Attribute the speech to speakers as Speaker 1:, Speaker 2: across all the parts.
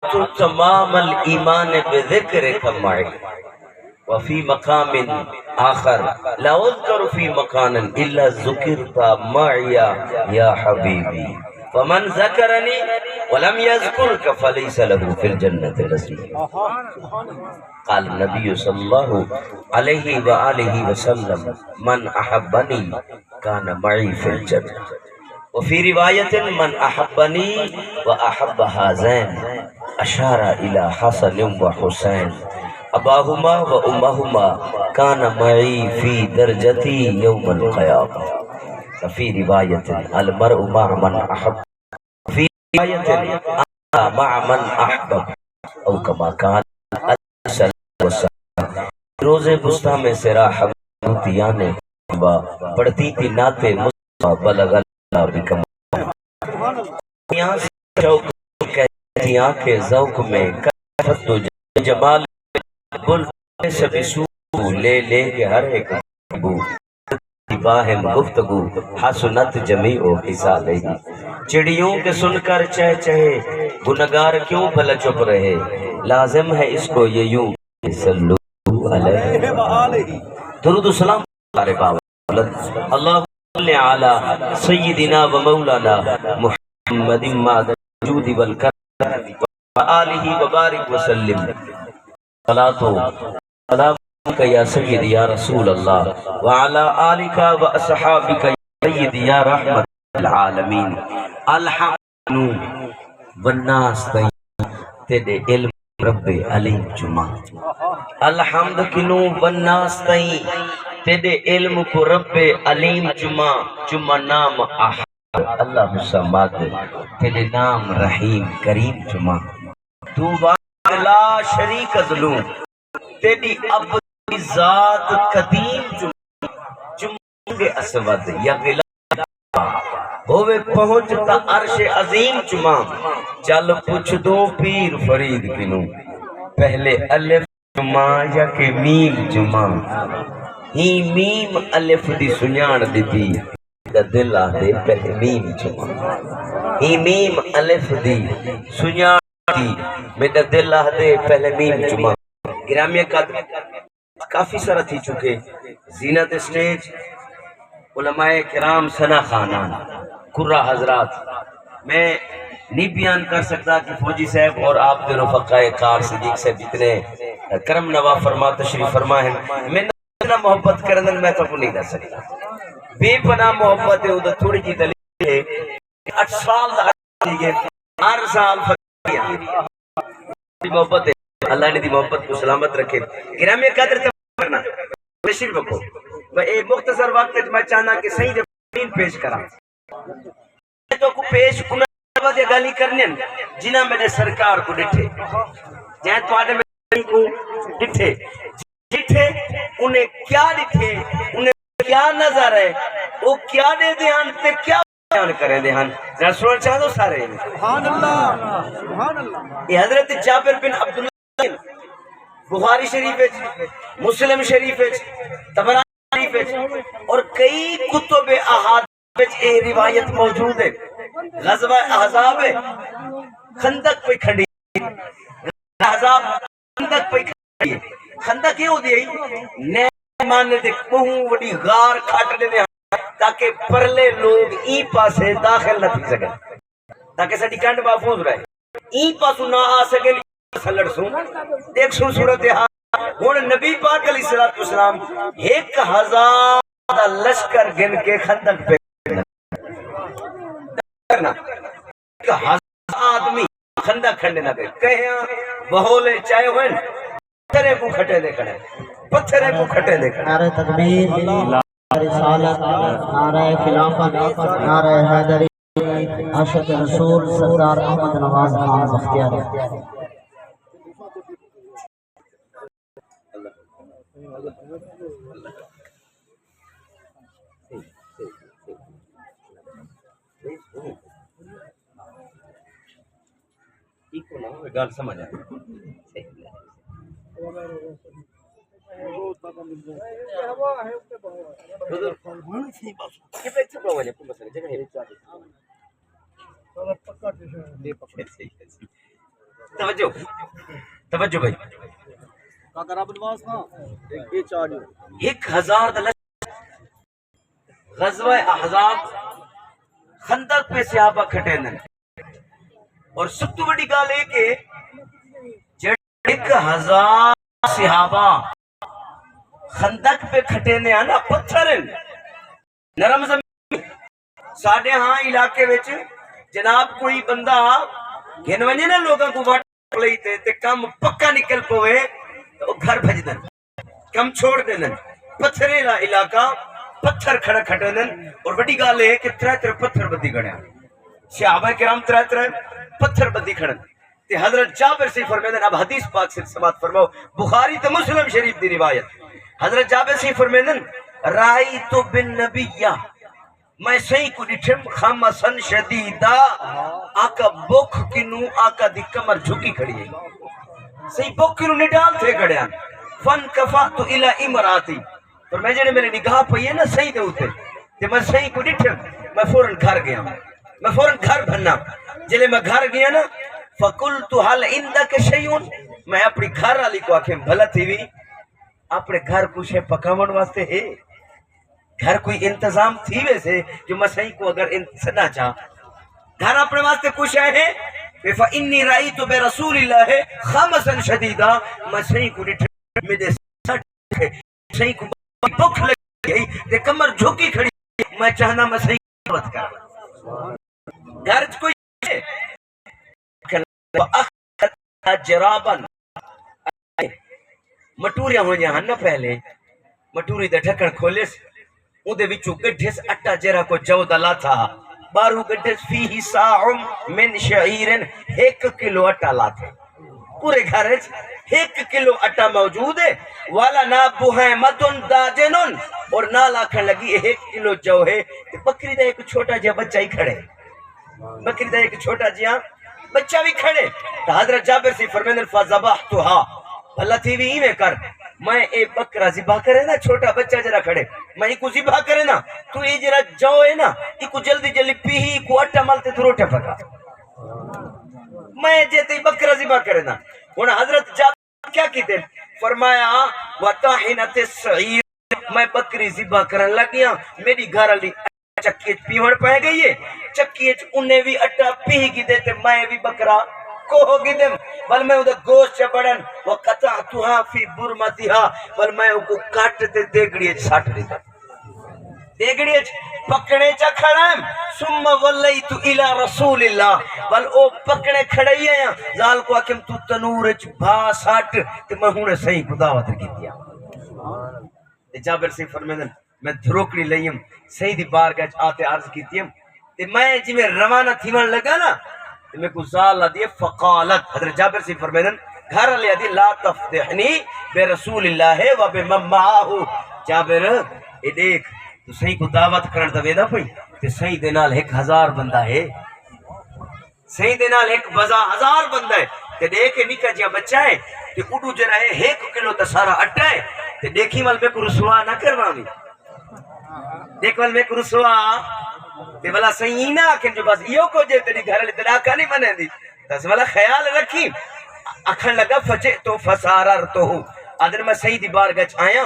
Speaker 1: تمام الایمان بذکرک معی وفی مقام آخر لا اذکر فی مکان الا ذکرت معی یا حبیبی فمن ذکرنی ولم یذکرک فلیس له فی الجنت نصیب۔ قال النبی صلی اللہ علیہ وآلہ وسلم من احبنی کان معی فی الجنہ وفی روایت من احبنی واحب ہذین اشار الى حسن وحسین اباہما و امہما کان معی فی درجتی یوم القیامہ وفی روایت المرء مع من احب فی روایت انا مع من احبب او کما کان علیہ السلام۔ روز وسطی میں سرا حبیبیاں نے پڑھتی تھی نعت مصطفیٰ بلغ اللہ بکم یہاں سے شوق کہتی آنکھیں ذوق میں کفت و جمال بل سبی سو لے لے کے ہر ایک بو باہم گفتگو حسنت جمیع و حسالہ چڑیوں کے سن کر چہ چہے گنگار کیوں بھلا چپ رہے لازم ہے اس کو یہ یوں صلو علیہ درود و سلام اللہ صلی علی سیدنا و مولانا محمد مادر جود والکرم وآلہ وبارک وسلم صلاۃ و سلام یا سید یا رسول اللہ وعلا آلک و اصحابک یا سید یا رحمت العالمین الحمد والناس تیرے علم رب علیم جمع الحمد کنو والناس تیرے علم کو رب علیم جمع جمع نام احد اللہ مسمد تیرے نام رحیم کریم جمع تو لا شریک ازلوں تیری اب ذات قدیم جمع اسود یا غلا ہوئے پہنچتا عرش عظیم جمع چل پوچھ دو پیر فرید کنو پہلے الف جمع یا کہ میم جمع ہی میم الف دی سنیان دیتی دل آدھے پہلے میم جمع ہی میم الف دی سنیان دی میرا دل آدھے پہلے میم جمع۔ گرامیہ قدر کافی سارا تھی چکے زینت اسٹیج علماء کرام ثنا خانان قرہ حضرات میں نہیں بیان کر سکتا کہ فوجی صاحب اور آپ کے رفقائے کار صدیق سے جتنے کرم نوا فرما تشریف فرما ہیں میں نہ محبت کرنے میں تو نہیں کر سکتا بے پناہ محبت ہے ادھر تھوڑی کی دلیل ہے 8 سال دیگے ہر سال محبت ہے اللہ نے دی محبت کو سلامت رکھے۔ گرامی قدر کرنا تشریف رکھو میں ایک مختصر وقت میں چاہنا کہ صحیح جب پیش کرا تو کو پیش انہاں وجہ گالی کرنے جنہاں میرے سرکار کو ڈٹھے جہاں تواڈے میں کو ڈٹھے ڈٹھے انہیں کیا ڈٹھے انہیں کیا نظر ہے وہ کیا دے دھیان تے کیا بیان کریں دھیان ذرا سننا چاہ دو سارے سبحان اللہ سبحان اللہ۔ یہ حضرت جابر بن عبداللہ بخاری شریف مسلم شریف طبرانی شریف اور کئی کتب احادیث یہ روایت موجود ہے۔ غزوہ احزاب خندق پہ کھڑی احزاب خندق پہ کھڑی خندق یہ ہوتی ہے نئے ماننے دے کہوں وڈی غار کھاٹ لینے تاکہ پرلے لوگ ای پاسے داخل نہ تھی سکیں تاکہ ساڈی کنڈ محفوظ رہے ای پاسو نہ آ سکے سلڑ سوں دیکھ سوں صورتحال ہن نبی پاک علیہ الصلوۃ والسلام 1000 لشکر گن کے خندق پہ کرنا 1000 آدمی خندق کھنڈے نہ گئے کہیں بہولے چائے ہوئے پتھرے کو کھٹے دے کھڑے پتھرے کو کھٹے دے کھڑے
Speaker 2: نعرہ تکبیر رسالت نعرہ خلافت نعرہ حیدری عاشق رسول سردار احمد نواز خان بختیاری۔
Speaker 1: گل سمجھ آئے توجہ توجہ بھائی،
Speaker 3: کاکر عبد الواس ہاں ایک چاڑیو
Speaker 1: 1000 غزوہ احزاب خندق پہ صحابہ کھٹے نن، اور سب تو بڑی گال ہے کہ 1000 صحابہ خندق پہ کھٹے نے آنا پتھر نرم زمین. ساڑھے ہاں علاقے وچ جناب کوئی بندہ گھن ونجے نا لوگاں کو واٹ لئی تے کم پکا نکل پوے تو گھر بھج دن، کم چھوڑ دن. پتھرے لا علاقہ پتھر کھڑا کھٹے دن، اور بڑی گال ہے کہ 3 پتھر بدی کھڑے صحابہ کرام 3 پتھر بدی کھڑے. تے حضرت جابر سے فرمیدن، اب حدیث پاک سے سماعت فرماؤ، بخاری تے مسلم شریف دی روایت. حضرت جابر سے فرمیدن رائیت بالنبیہ، میں صحیح کو ڈٹھم خامسن شدیدہ، آقا بوکھ کنو آقا دی کمر جھکی کھڑی ہے، صحیح بوکھ کنو نڈال تھے کھڑے ہیں. فن کفاتو الہ امراتی، اور میں جنہیں میرے نگاہ پہ یہ نا صحیح دے ہوتے تے میں صحیح کو ڈٹھم، میں فوراں گھر گیا، میں فوراں گھر بھننا. جلے میں گھر گیا نا فَقُلْتُ حَلْ عِنْدَكَ شَيْءٌ، میں اپنی گھر والی کو آکھیں بھلا تھی بھی اپنے گھر کچھ ہے پکاون واسطے ہے، گھر کوئی انتظام تھی ویسے جو میں صحیح کو اگر سنا چاہ گھر اپنے واسطے کچھ ہے. فَإِنِّي رَأَيْتُ بِرَسُولِ اللَّهِ خَمَسًا شَدِيدًا، میں صحیح کو ڈٹھم میرے ساتھ صحیح کو بھوک لگ گئی تے کمر جھکی کھڑی، میں چاہنا میں صحیح کو بات کر گھر کوئی ہے. وَأَخْذَ جَرَابًا، مٹوریاں ہو جہاں نہ پہلے مٹوری دے ڈھکن کھولس، اون دے وچوں گڈھس اٹا جرا کو جو دلا تھا، بارو گڈھس فیہ ساع من شعیر، 1 کلو اٹا لاتے پورے گھر 1 کلو اٹا موجود ہے. والا نا بہیمتن داجنن، اور نہ لاکھن لگی 1 کلو جو ہے. بکری دا ایک چھوٹا جہا بچہ ہی کھڑے، بکری دا ایک چھوٹا جہا بچہ بھی کھڑے. تو حضرت جابر سے فرمیدن فَذَبَحْتُهَا، اللہ تھی بھی میں کر، میں اے بکرا ذبح کرے نا، چھوٹا بچہ جرا کھڑے، میں ایک کو ذبح کرے نا، تو یہ جرا جو ہے نا ایک کو جلدی جلدی پیہی کو اٹا ملتے تو روٹے پکا، میں جیتے بکرا ذبح کرے نا. انہا حضرت جابر کیا کیتے فرمایا وَطَاحِنَتِ السَّعِيرِ، میں بکری ذبح کرن لگیا، میری گھر علی چکیچ پیوڑ پہ گئی ہے، چکیچ انہیں بھی اٹا پیہ کی دیتے، میں بھی بکرا کو ہوگی دم، بل میں ادھا گوشت چپڑن وَقَطَعْتُهَا فِي بُرْمَتِهَا، بل میں ان کو کاٹتے دیگڑیچ ساٹھ دیتا، دیگڑیچ پکڑے چا کھڑائم. ثُمَّ وَلَّيْتُ إِلَى رَسُولِ اللَّهِ، بل او پکڑے کھڑے ہی ہیں زال کو اکم تو تنورچ بھا ساٹھ تے میں ہوں نے صحیح کو دعوت کی دیا. جابر سے فرمیدن میں دھروکڑی لئیم صحیح دی بارگاہ آتے عرض کی تیم تے میں جی میں روانہ تھیمان لگا نا تے میں کو زال دیئے فقالت، حضرت جابر سے فرمیدن گھر لیا دی لا تفتحنی بے رسول اللہ و بے ممعاہو. جابر اے دیکھ تو صحیح کو دعوت کرن دا ویدہ پئی تے صحیح دے نال 1000 بندہ ہے، صحیح دے نال 1000 بندہ ہے. تے دیکھے نکا جیا بچہ ہے تے اڈو جرا ہے 1 کلو تا سارا اٹا ہے. تے دیکھی مل میں کو رسوا نہ کروامی، دیکھ مل میں کو رسوا تے بلا صحیح نہ آکھن جو بس یہ کو جے تیری گھر لی تلاکہ نہیں بنے دی. تس بلا خیال رکھی اکھن لگا فجئتو فساررتو، آدھر میں صحیح دی بارگاہ آیا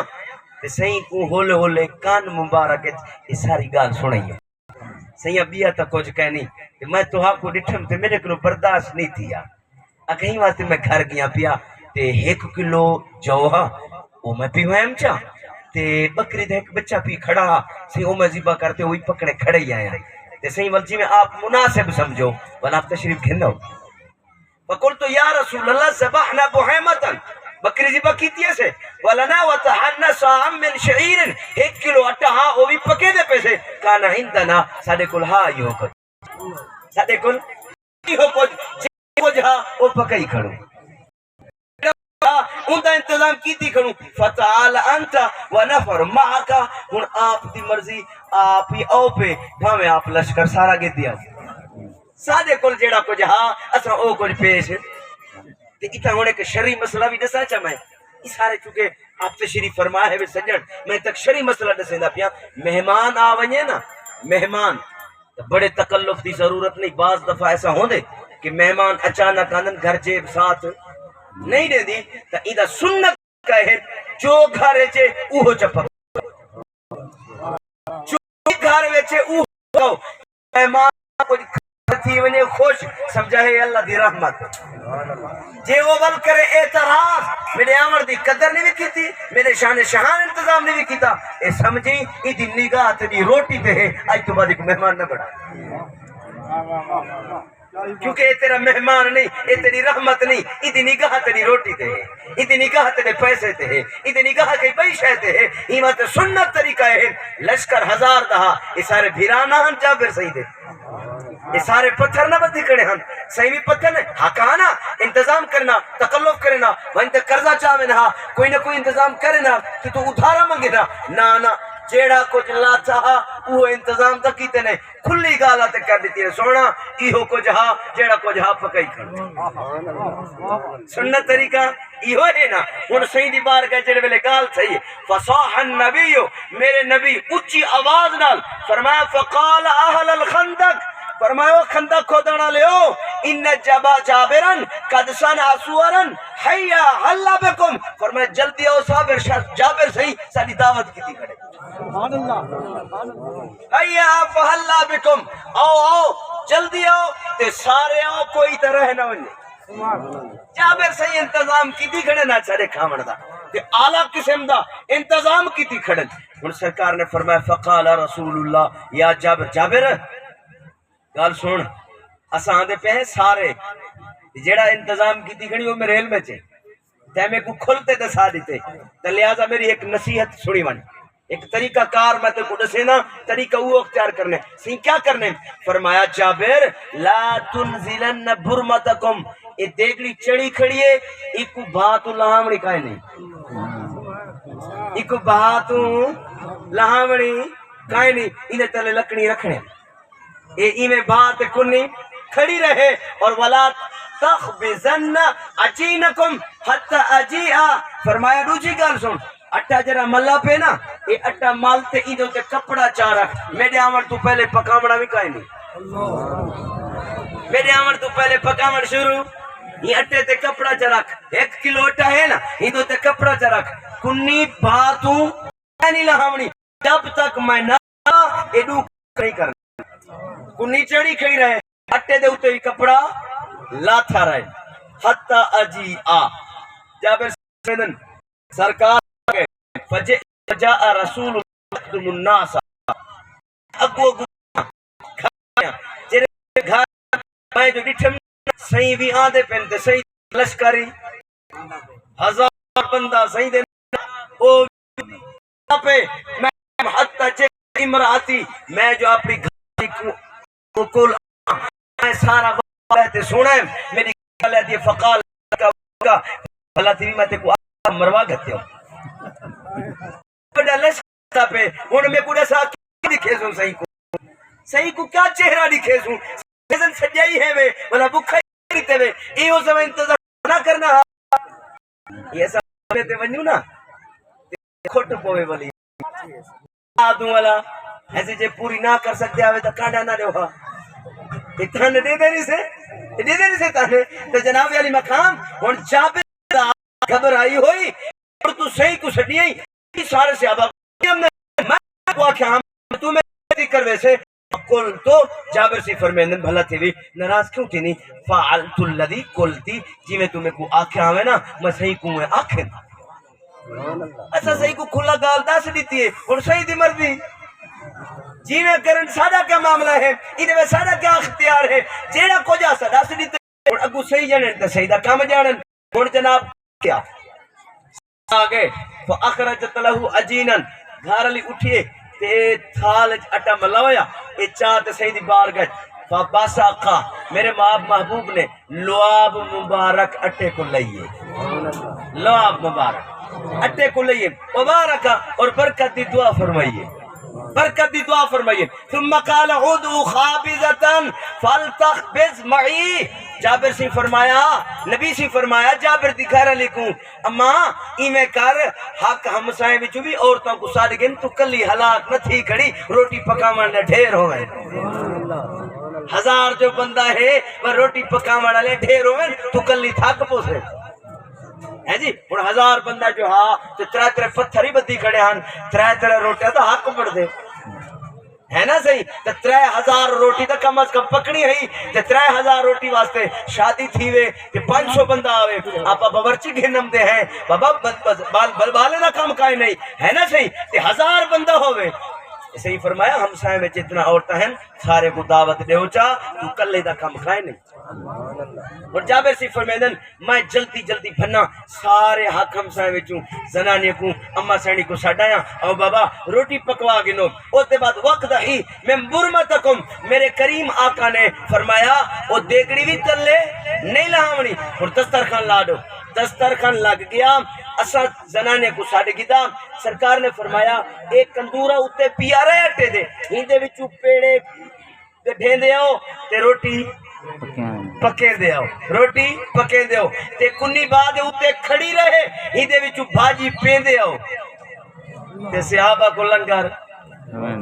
Speaker 1: تے صحیح کو ہولے ہولے کان مبارک یہ ساری گال سنائی ہے. صحیح بیا تا کچھ کہنی کہ میں تو آپ کو ڈٹھم تے میرے کنو برداشت نہیں تھی. کہیں واسطے میں گھر گیا پیا تے 1 کلو جوہا وہ میں پیوائم چاہ تے بکری دے ایک بچہ پی کھڑا سی او میں ذبح کرتے ہوئی پکڑے کھڑے ہی آیا تے صحیح والجی میں آپ مناسب سمجھو ولا آپ تشریف گھنو. فقلتو یا رسول اللہ ذبحنا بحیمتا، بکری ذبح کیتی ہے سے ولنا وتحنا صاع من شعیر، 1 کلو اٹا ہاں وہ بھی پکے دے پیسے کانا ہندنا ساڑے کل ہاں یہ ہو کچھ، ساڑے کل یہ ہو کچھ جی ہاں وہ پکے ہی کھڑو ان دا انتظام کیتی کھڑوں. فتعال انتا ونفر معاکا، ان آپ دی مرضی آپ ہی او پہ بھامے آپ لشکر سارا گے دیا سادے کل جیڑا کچھ ہاں اسا او کچھ پیش تے اتنا ہونے کے شرعی مسئلہ بھی دسا چاہ میں اس سارے چونکہ آپ تشریف فرما ہے سجن میں تک شرعی مسئلہ دسے دا پیا. مہمان آوئے نا مہمان بڑے تکلف دی ضرورت نہیں. بعض دفعہ ایسا ہوں دے کہ مہمان اچانک آنن گھر جیب ساتھ نہیں دے دی تا ایدہ سنت کہے جو گھر چے اوہو چپک جو گھر ویچے اوہو گھو مہمان کو تھی ونے خوش سمجھا ہے اللہ دی رحمت جے وہ بل کرے اعتراض میرے عمر دی قدر نہیں بھی کی تھی میرے شان شہان انتظام نہیں بھی کی تھا اے سمجھی ایدی نگاہ تیری روٹی تے ہے آج تو بعد ایک مہمان نہ بڑھا کیونکہ اے تیرا مہمان نہیں اے تیری رحمت نہیں ایدی نگاہ تیری روٹی تے ہے ایدی نگاہ تیرے پیسے تے ہے ایدی نگاہ کئی بئی شے تے ہے ایمت سنت طریقہ ہے لشکر ہزار دہا یہ سارے بھیرانا ہن جابر صحیح دے یہ سارے پتھر نہ بدھی کھڑے ہن صحیح بھی پتھر نے حقانا انتظام کرنا تکلف کرنا وہیں تے قرضہ چاہوے نہ کوئی نہ کوئی انتظام کرے نا کہ تو ادھارا منگے نا جیڑا کچھ لا چاہا وہ انتظام تک کیتے نے کھلی گالا تے کر دیتی ہے سونا ایہو کچھ ہا جیڑا کچھ ہا پکائی کھڑ سنت طریقہ ایہو ہے نا ان سیدی بار کا جڑے ویلے گال صحیح فصاح النبی میرے نبی اچھی آواز نال فرمایا فقال اہل الخندق فرمایا خندق کھودنا لیو ان جابرن قد صنع صورا حیا حلا بکم فرمایا جلدی آؤ جابر صحیح ساری دعوت کی تھی کھڑے حیا فحلا بکم آؤ جلدی آؤ تے سارے آؤ کوئی طرح نہ ونجے جابر صحیح انتظام کی تھی کھڑے نہ چارے کھامن دا تے اعلیٰ قسم دا انتظام کی تھی کھڑے ان سرکار نے فرمایا فقال رسول اللہ یا جابر گال سن اساں دے پہ سارے جیڑا انتظام کی تھی کھڑی وہ میرے علم چے تے میں کو کھلتے دسا دیتے تے لہذا میری ایک نصیحت سنی ون ایک طریقہ کار میں تے کو دسے نا طریقہ وہ اختیار کرنے سی کیا کرنے فرمایا جابر لا تنزلن برمتکم اے دیگڑی چڑی کھڑی ہے ایک باتو لہامڑی کائے نہیں ایک باتو لہامڑی کائے نہیں انہیں تلے لکڑی رکھنے اے ایمیں بات کنی کھڑی رہے اور ولا تخبزن عجینکم حتی اجیعا فرمایا دوسری گال سن اٹھا جرا ملا پہ نا اے اٹھا مالتے ایدھوں تے کپڑا چارا میرے آمر تو پہلے پکامڑا بھی کائے نہیں میرے آمر تو پہلے پکامڑ شروع یہ اٹھے تے کپڑا چرک 1 کلو اٹھا ہے نا ایدھوں تے کپڑا چرک کنی باتوں نہیں لہامنی جب تک میں نہ ایڈو نہیں کرنا کنی چڑی کھڑی رہے اٹھے دے ہوتے ہی کپڑا لاتا رہے حتی اجی آ جابر سیدن سرکار گئے فجاء رسول اقدم الناس اگو کھایا جیرے گھر میں جو ڈٹھم صحیح بھی آدھے پہنتے صحیح لشکری 1000 بندہ صحیح دے او پہ میں حتی جے امراتی میں جو اپنی گھاری کل میں سارا وقت سونا ہے میری گھر دی فقال کا بھلا تھی میں تے کو مروا گھتے ہوں بڑا لشکتا پہ انہوں میں پورا سا کی دکھے سوں صحیح کو کیا چہرہ دکھے سوں سیزن سجائی ہے میں بھلا بکھا ہی دیتے میں ایہو سے میں انتظار نہ کرنا یہ سب تے ونیو نا کھوٹ پوے والی آدھوں والا ایسے جے پوری نہ کر سکتے آوے تا کانڈا نہ دے ہوا اتنا دے دینی سے تانے تو جناب علی مقام ان جابر گھبرائی ہوئی اور تو صحیح کو سٹی ہے سارے سے آبا میں کو آکھا ہم تو میں کر ویسے کل تو جابر سی فرمیندن بھلا تھی بھی ناراض کیوں تھی نہیں فعلت اللذی قلتی جی میں تمہیں کو آکھا ہوئے نا میں صحیح کو میں آکھیں اچھا صحیح کو کھلا گال دا سے دیتی ہے اور صحیح دی مرضی جی میں کرن سادہ کیا معاملہ ہے انہیں میں سادہ کیا اختیار ہے جیڑا کو جا سادہ سے دیتے اور اگو صحیح جانن تا صحیح دا کام جانن اور جناب کیا آگے فاخرجت لہو عجینن گھر علی اٹھئے تے تھال اٹا ملویا اے چاہتے صحیح دی بار گئے فباساقا میرے محبوب نے لعاب مبارک اٹے کو لئیے لعاب مبارک اٹے کو لئیے مبارکہ اور برکت دی دعا فرمائیے برکت دی دعا فرمائیے ثم قال عودو خابزتن فالتخبز معی جابر سی فرمایا نبی سی فرمایا جابر دی گھر لکھوں اما ایمیں کر حق ہمسائیں بچو بھی عورتوں کو ساتھ گن تو کلی حالات نہ تھی کھڑی روٹی پکاون نہ ڈھیر ہوئے 1000 جو بندہ ہے وہ روٹی پکا والے ڈھیر ہوئے تو کلی تھک پوسے ہے جی ہن 1000 بندہ جو ہاں تو 3 پتھر ہی بدی کھڑے ہن 3 روٹیاں تو حق پڑ دے ہے نا صحیح تو 3000 روٹی تو کم از کم پکڑی ہے تے 3000 روٹی واسطے شادی تھی وے تے 500 بندہ آوے آپ باورچی گھنم دے ہیں بابا بل بالے نہ کام کائے نہیں ہے نا صحیح تے 1000 بندہ ہوئے صحیح فرمایا ہم سائیں میں جتنا عورتیں ہیں سارے کو دعوت دے ہو چاہ تو کلے دا کام کھائے نہیں اور جابر سی فرمیدن میں جلدی جلدی بھنا سارے حق ہم سائیں وچوں زنانے کو اما سینی کو ساڈایا او بابا روٹی پکوا گنو اس دے بعد وقت ہی میں برمتکم میرے کریم آقا نے فرمایا او دیگڑی بھی تلے نہیں لاونی اور دسترخوان لا دو دسترخوان لگ گیا اسا زنانے کو ساڈ گدا سرکار نے فرمایا ایک کندورا اتے پیارے اٹے دے ہندے وچوں پیڑے تے ڈھیندے آؤ تے روٹی پکے دے آؤ روٹی پکے دے آؤ تے کنی بعد اتے کھڑی رہے ہندے وچوں بھاجی پیندے آؤ تے صحابہ کو لنگر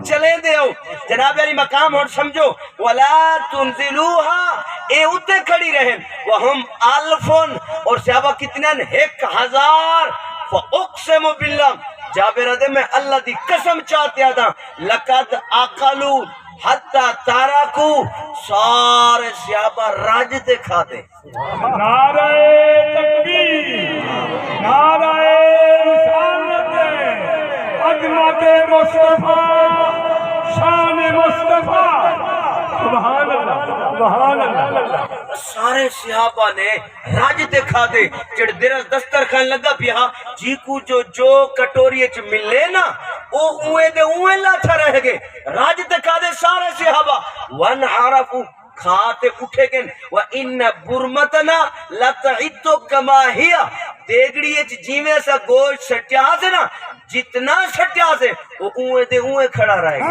Speaker 1: چلے دے آؤ جناب علی مقام اور سمجھو وَلَا تُنزِلُوهَا اے اتے کھڑی رہیں وَهُمْ آلفون اور صحابہ کتنے 1000 فَأُقْسِمُ بِاللَّهِ جابر دے میں اللہ دی قسم چاہتے آدھا لَقَدْ آقَلُوا حَتَّى تَارَكُوا سارے صحابہ راج دے کھا دے
Speaker 4: نعرہ تکبیر نعرہ رسالت عظمت مصطفیٰ شان مصطفیٰ سبحان اللہ سبحان اللہ
Speaker 1: سارے صحابہ نے راج دکھا دے جڑ درس دسترخوان لگا پیا جی کو جو کٹوری چ ملے نا او اوے دے اوے لاٹھا رہ گئے راج دکھا دے سارے صحابہ ون عرفو کھاتے اٹھے گئے وَإِنَّ بُرْمَتَنَا لَتَعِدُّ كَمَا هِيَ دیگڑی اچ جیویں سا گوشت سٹیا سے نا جتنا سٹیا سے وہ اوے دے اوے کھڑا رہے گا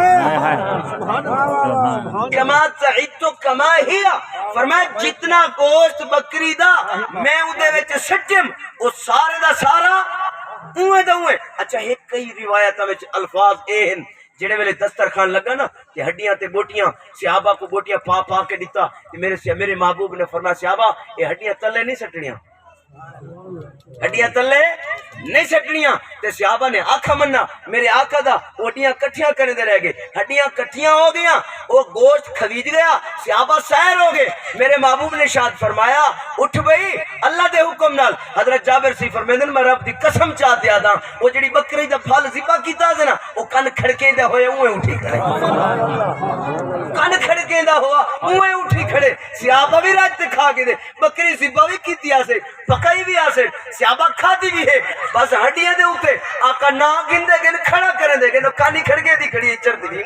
Speaker 1: کما تعدُّ كَمَا هِيَ فرمایا جتنا گوشت بکری دا میں اودے وچ سٹم او سارے دا سارا اوے دا اوے اچھا ایک کئی روایتاں وچ الفاظ اے ہیں جڑے ویلے دسترخوان لگا نا کہ ہڈیاں تے بوٹیاں صحابہ کو بوٹیاں پا کے دیتا میرے محبوب نے فرمایا صحابہ یہ ہڈیاں تلے نہیں سٹنیاں ہڈیاں تلے نہیں سٹنیاں تے صحابہ نے آکھا مننا میرے آقا دا ہڈیاں کٹھیاں کرنے دے رہ گئے ہڈیاں کٹھیاں ہو گیاں وہ گوشت خرید گیا صحابہ سیر ہو گئے میرے محبوب نے شاد فرمایا اٹھ بھئی اللہ دے حکم نال حضرت جابر سی فرمیدن میں رب دی قسم چاہتے آدھا وہ جڑی بکری دا پھال ذبح کیتا دے نا وہ کن کھڑکیں دا ہوئے اوے اٹھی کھڑے کن کھڑکیں دا ہوا اوے اٹھی کھڑے صحابہ بھی راج تے کھا کے دے بکری ذبح بھی کیتی آسے پکائی بھی آسے صحابہ کھاتی بھی ہے بس ہڈیاں دے اوتے آقا نا گندے گن کھڑا کریں دے گن کانی کھڑکے دی کھڑی چڑھ دی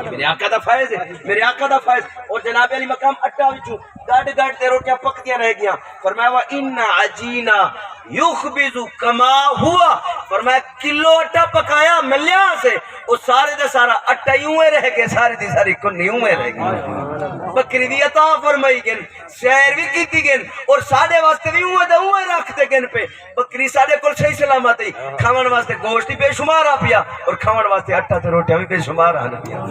Speaker 1: میرے آقا دا فائز ہے میرے آقا دا فائز اور جناب علی مقام اٹھا وچوں گاڑ تے روٹیاں پکتیاں رہ گیاں فرمایا وَإِنَّ عَجِينَ يُخْبِزُ كَمَا هُوَ فرمایا کلو اٹا پکایا ملیا سے وہ سارے دے سارا اٹا یوں رہ گئے سارے دی ساری کنی یوں رہ گئی بکری دی عطا فرمائی گن شہر بھی کیتی گن اور ساڑے واسطے بھی اوہ رکھتے گن پہ بکری ساڑے کل صحیح سلامت ہی کھاون واسطے گوشت بے شمار آ پیا اور کھاون واسطے اٹا تے روٹیاں بھی بے شمار آنا پیا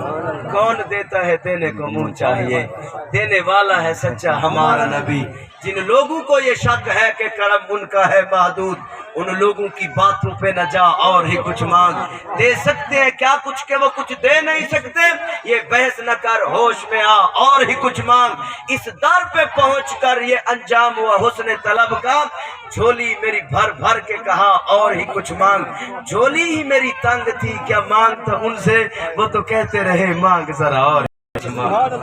Speaker 1: کون دیتا ہے دینے کو منہ چاہیے دینے والا ہے سچا ہمارا نبی جن لوگوں کو یہ شک ہے کہ کرم ان کا ہے محدود ان لوگوں کی باتوں پہ نہ جا اور ہی کچھ مانگ دے سکتے ہیں کیا کچھ کہ وہ کچھ دے نہیں سکتے یہ بحث نہ کر ہوش میں آ اور ہی کچھ مانگ اس در پہ پہنچ کر یہ انجام ہوا حسن طلب کا جھولی میری بھر بھر کے کہا اور ہی کچھ مانگ جھولی ہی میری تنگ تھی کیا مانگتا ان سے وہ تو کہتے رہے مانگ ذرا اور ہی کچھ مانگ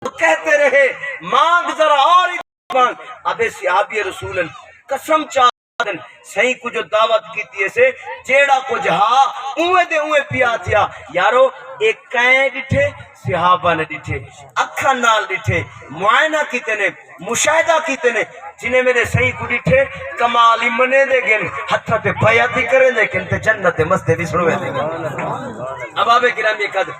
Speaker 1: وہ کہتے رہے مانگ ذرا اور ہی مانگ ابے صحابی رسول قسم چاہتا صحیح کو جو دعوت کیتی ہے سے جیڑا کو جہا اوے دے اوے پیا تھیا یارو ایک کائیں ڈٹھے صحابہ نے ڈٹھے اکھا نال ڈٹھے معائنہ کیتے نے مشاہدہ کیتے نے جنہیں میرے صحیح کو ڈٹھے کمالی منے دے گن ہتھا تے بیعت کریں دے گن تے جنت مستے بھی سنوے دے گن اب آبے گرامی قدر